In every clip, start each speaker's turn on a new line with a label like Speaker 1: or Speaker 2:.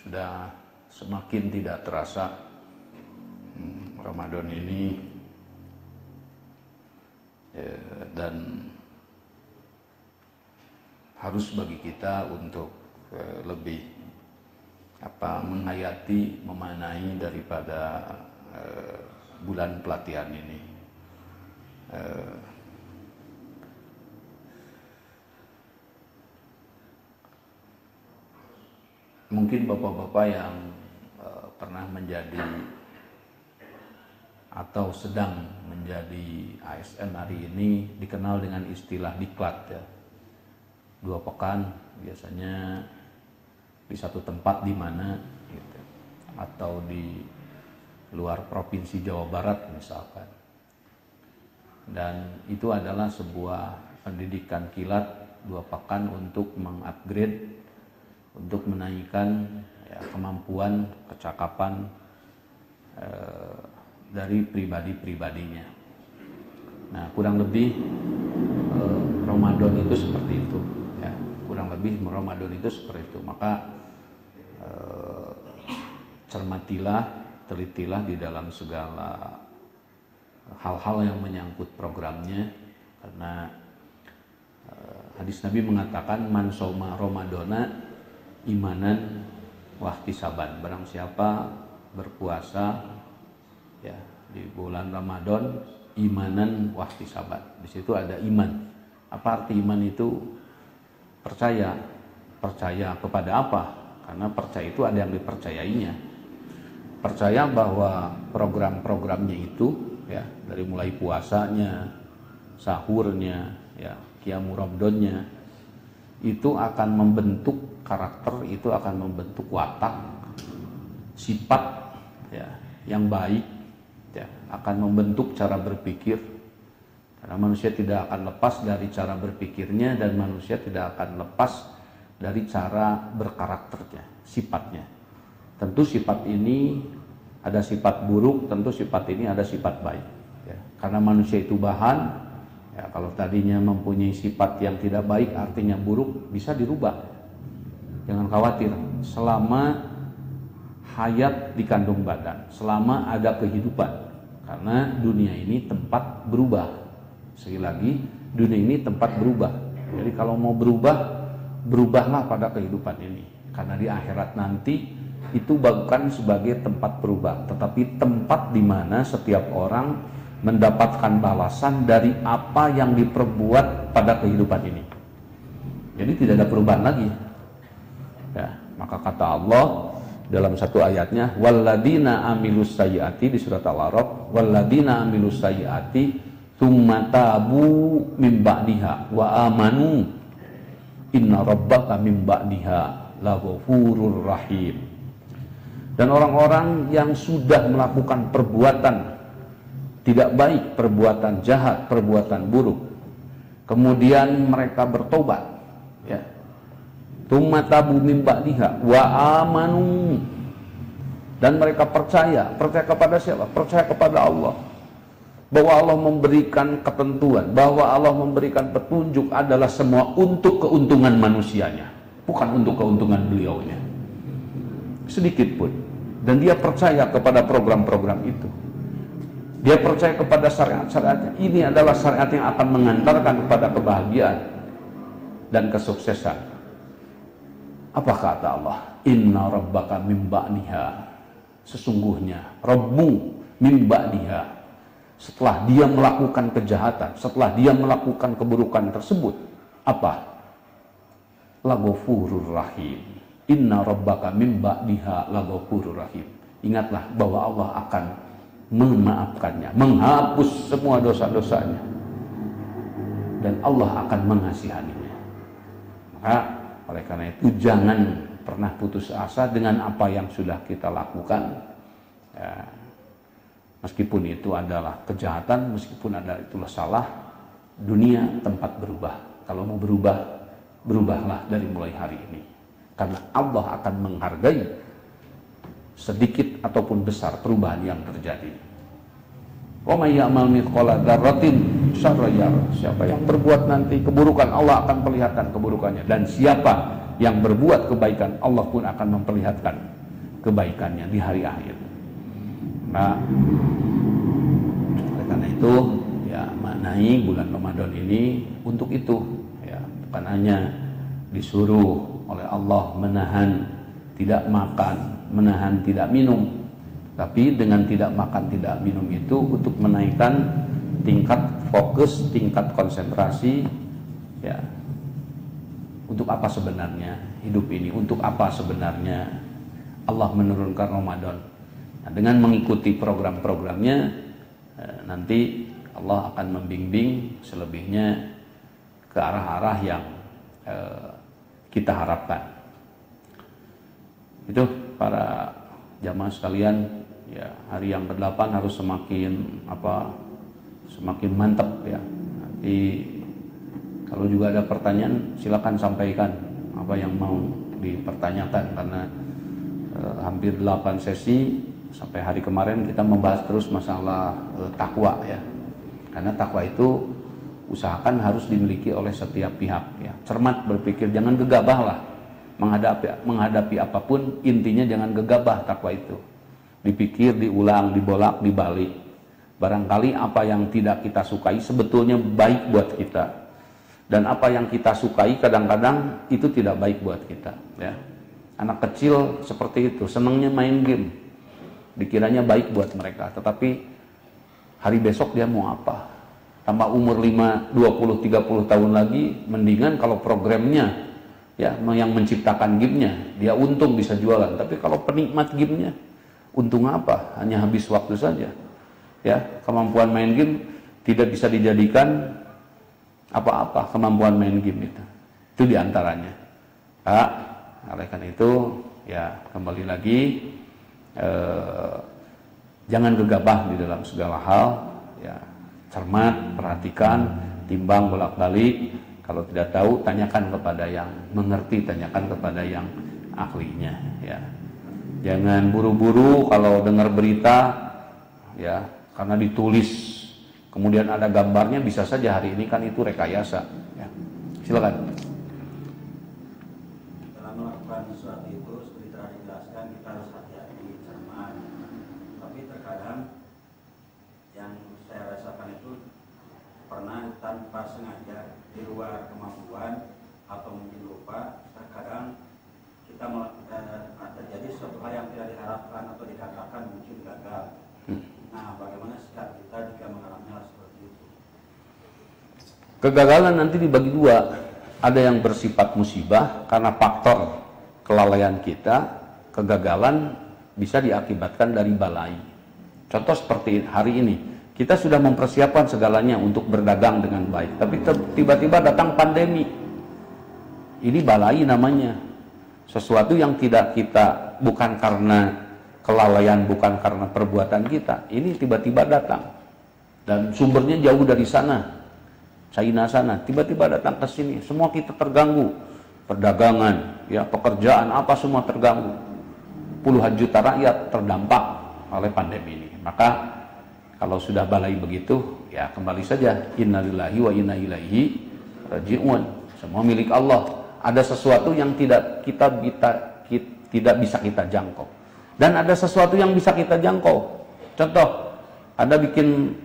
Speaker 1: Sudah semakin tidak terasa Ramadan ini, dan harus bagi kita untuk lebih menghayati, memaknai daripada bulan pelatihan ini. Mungkin bapak-bapak yang pernah menjadi atau sedang menjadi ASN hari ini dikenal dengan istilah diklat ya. 2 pekan biasanya di satu tempat di mana gitu, atau di luar provinsi Jawa Barat misalkan. Dan itu adalah sebuah pendidikan kilat 2 pekan untuk mengupgrade, untuk menaikkan kemampuan, kecakapan dari pribadi-pribadinya. Nah, kurang lebih Ramadan itu seperti itu ya. Kurang lebih Ramadan itu seperti itu. Maka cermatilah, telitilah di dalam segala hal-hal yang menyangkut programnya, karena hadis Nabi mengatakan man soma Ramadana imanan wahtisaban. Barang siapa berpuasa ya di bulan Ramadan imanan wahtisaban. Di situ ada iman. Apa arti iman itu? Percaya. Percaya kepada apa? Karena percaya itu ada yang dipercayainya. Percaya bahwa program-programnya itu ya, dari mulai puasanya, sahurnya, ya, qiyamul Ramadannya, itu akan membentuk karakter, itu akan membentuk watak, sifat ya yang baik ya, akan membentuk cara berpikir. Karena manusia tidak akan lepas dari cara berpikirnya, dan manusia tidak akan lepas dari cara berkarakternya, sifatnya. Tentu sifat ini ada sifat buruk, tentu sifat ini ada sifat baik ya. Karena manusia itu bahan ya, kalau tadinya mempunyai sifat yang tidak baik artinya buruk, bisa dirubah. Jangan khawatir, selama hayat dikandung badan, selama ada kehidupan. Karena dunia ini tempat berubah. Sekali lagi, dunia ini tempat berubah. Jadi kalau mau berubah, berubahlah pada kehidupan ini. Karena di akhirat nanti itu bukan sebagai tempat berubah, tetapi tempat di mana setiap orang mendapatkan balasan dari apa yang diperbuat pada kehidupan ini. Jadi tidak ada perubahan lagi. Ya, maka kata Allah dalam satu ayatnya, walladzina amilus sayyiati, di surat Al-A'raf, walladzina amilus sayyiati tsumma tabu mim ba'diha wa amanu inna rabbaka mim ba'diha laghafurur rahim. Dan orang-orang yang sudah melakukan perbuatan tidak baik, perbuatan jahat, perbuatan buruk, kemudian mereka bertobat ya, tsumma tabu mim ba'diha wa amanu, dan mereka percaya kepada siapa? Percaya kepada Allah, bahwa Allah memberikan ketentuan, bahwa Allah memberikan petunjuk adalah semua untuk keuntungan manusianya, bukan untuk keuntungan beliaunya sedikit pun. Dan dia percaya kepada program-program itu, dia percaya kepada syariat-syariatnya. Ini adalah syariat yang akan mengantarkan kepada kebahagiaan dan kesuksesan. Apa kata Allah? Inna rabbaka mim ba'diha, sesungguhnya Rabbmu mim ba'diha, setelah dia melakukan kejahatan, setelah dia melakukan keburukan tersebut, apa? Laghafurur rahim. Inna rabbaka mim ba'diha laghafurur rahim. Ingatlah bahwa Allah akan memaafkannya, menghapus semua dosa-dosanya, dan Allah akan mengasihaninya. Maka oleh karena itu jangan pernah putus asa dengan apa yang sudah kita lakukan ya. Meskipun itu adalah kejahatan, meskipun itulah salah, dunia tempat berubah. Kalau mau berubah, berubahlah dari mulai hari ini. Karena Allah akan menghargai sedikit ataupun besar perubahan yang terjadi. Wa may ya'mal mithqala dzarratin syarran yarah. Siapa yang berbuat nanti keburukan, Allah akan perlihatkan keburukannya. Dan siapa yang berbuat kebaikan, Allah pun akan memperlihatkan kebaikannya di hari akhir. Nah, oleh karena itu ya maknai bulan Ramadan ini untuk itu ya, bukan hanya disuruh oleh Allah menahan tidak makan, menahan tidak minum, tapi dengan tidak makan tidak minum itu untuk menaikkan tingkat fokus, tingkat konsentrasi ya. Untuk apa sebenarnya hidup ini? Untuk apa sebenarnya Allah menurunkan Ramadan? Nah, dengan mengikuti program-programnya nanti Allah akan membimbing selebihnya ke arah-arah yang kita harapkan. Itu para jamaah sekalian, ya hari yang ke-8 harus semakin mantap ya. Nanti kalau juga ada pertanyaan silakan sampaikan apa yang mau dipertanyakan, karena hampir 8 sesi sampai hari kemarin kita membahas terus masalah takwa ya. Karena takwa itu usahakan harus dimiliki oleh setiap pihak ya. Cermat berpikir, jangan gegabah lah menghadapi apapun, intinya jangan gegabah takwa itu. Dipikir, diulang, dibolak, dibalik. Barangkali apa yang tidak kita sukai sebetulnya baik buat kita. Dan apa yang kita sukai kadang-kadang itu tidak baik buat kita ya. Anak kecil seperti itu, senangnya main game, dikiranya baik buat mereka, tetapi hari besok dia mau apa? Tambah umur 5, 20, 30 tahun lagi, mendingan kalau programnya ya yang menciptakan gamenya dia untung bisa jualan, tapi kalau penikmat gamenya untung apa? Hanya habis waktu saja ya. Kemampuan main game tidak bisa dijadikan apa-apa, kemampuan main game itu diantaranya. Oleh karena itu ya kembali lagi jangan gegabah di dalam segala hal ya, cermat, perhatikan, timbang bolak-balik. Kalau tidak tahu tanyakan kepada yang mengerti, tanyakan kepada yang ahlinya ya. Jangan buru-buru kalau dengar berita ya, karena ditulis kemudian ada gambarnya, bisa saja hari ini kan itu rekayasa ya. Silakan.
Speaker 2: Dalam melakukan sesuatu itu seperti telah dijelaskan, kita harus hati-hati, cermat. Tapi terkadang yang saya rasakan itu pernah tanpa sengaja di luar kemampuan atau mungkin lupa, terkadang kita terjadi sesuatu hal yang tidak diharapkan atau dikatakan mungkin gagal. Nah, bagaimana sikap kita jika mengalami hal seperti itu?
Speaker 1: Kegagalan nanti dibagi dua. Ada yang bersifat musibah karena faktor kelalaian kita. Kegagalan bisa diakibatkan dari balai. Contoh seperti hari ini, kita sudah mempersiapkan segalanya untuk berdagang dengan baik, tapi tiba-tiba datang pandemi. Ini balai namanya. Sesuatu yang tidak kita, bukan karena kelalaian, bukan karena perbuatan kita, ini tiba-tiba datang dan sumbernya jauh dari sana, China sana, tiba-tiba datang ke sini, semua kita terganggu, perdagangan ya, pekerjaan apa semua terganggu, puluhan juta rakyat terdampak oleh pandemi ini. Maka kalau sudah balai begitu ya kembali saja, innalillahi wa inna ilaihi raji'un, semua milik Allah. Ada sesuatu yang tidak bisa kita jangkau, dan ada sesuatu yang bisa kita jangkau. Contoh, Anda bikin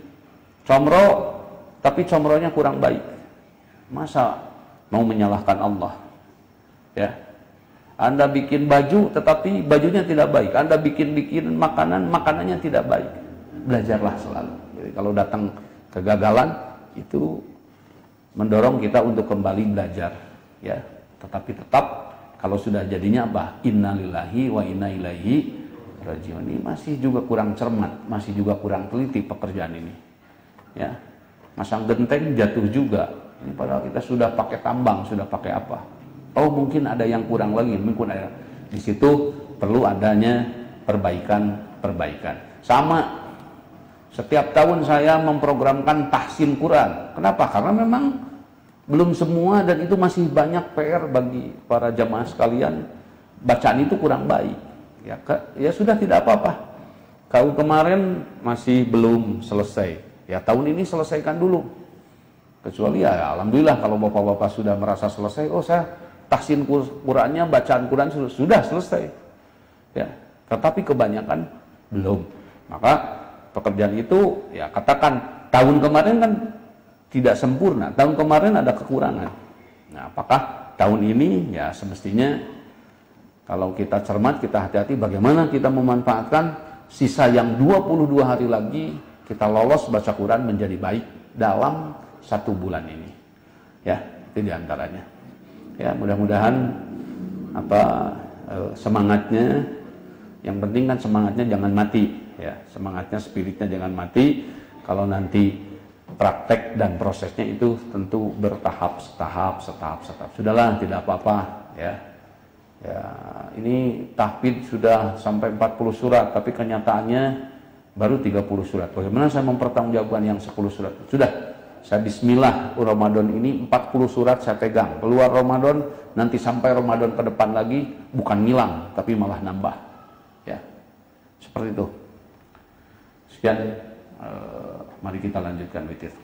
Speaker 1: comro, tapi comronya kurang baik. Masa mau menyalahkan Allah? Ya. Anda bikin baju, tetapi bajunya tidak baik. Anda bikin makanan, makanannya tidak baik. Belajarlah selalu. Jadi kalau datang kegagalan, itu mendorong kita untuk kembali belajar. Ya. Tetapi tetap kalau sudah jadinya apa? Innalillahi wa inna ilaihi raji'un. Ini masih juga kurang cermat, masih juga kurang teliti pekerjaan ini. Ya, masang genteng jatuh juga. Ini padahal kita sudah pakai tambang, sudah pakai apa? Oh mungkin ada yang kurang lagi, mungkin ada. Di situ perlu adanya perbaikan. Sama, setiap tahun saya memprogramkan tahsin Quran. Kenapa? Karena memang belum semua, dan itu masih banyak PR bagi para jamaah sekalian. Bacaan itu kurang baik. Ya sudah, tidak apa-apa. Kalau kemarin masih belum selesai, ya tahun ini selesaikan dulu. Kecuali ya alhamdulillah kalau bapak-bapak sudah merasa selesai, oh saya tahsin Qurannya, bacaan Quran sudah selesai. Ya, tetapi kebanyakan belum. Maka pekerjaan itu ya katakan tahun kemarin kan tidak sempurna, tahun kemarin ada kekurangan. Nah, apakah tahun ini ya semestinya kalau kita cermat, kita hati-hati bagaimana kita memanfaatkan sisa yang 22 hari lagi kita lolos baca Quran menjadi baik dalam 1 bulan ini. Ya, itu diantaranya. Ya, mudah-mudahan semangatnya, yang penting kan semangatnya jangan mati. Ya, semangatnya, spiritnya jangan mati. Kalau nanti praktek dan prosesnya itu tentu bertahap, setahap. Sudahlah, tidak apa-apa. Ya, ini tahfidz sudah sampai 40 surat, tapi kenyataannya baru 30 surat. Bagaimana saya mempertanggungjawabkan yang 10 surat? Sudah, saya bismillah, Ramadan ini 40 surat saya pegang. Keluar Ramadan, nanti sampai Ramadan ke depan lagi, bukan ngilang, tapi malah nambah. Ya, seperti itu. Sekian, mari kita lanjutkan witir.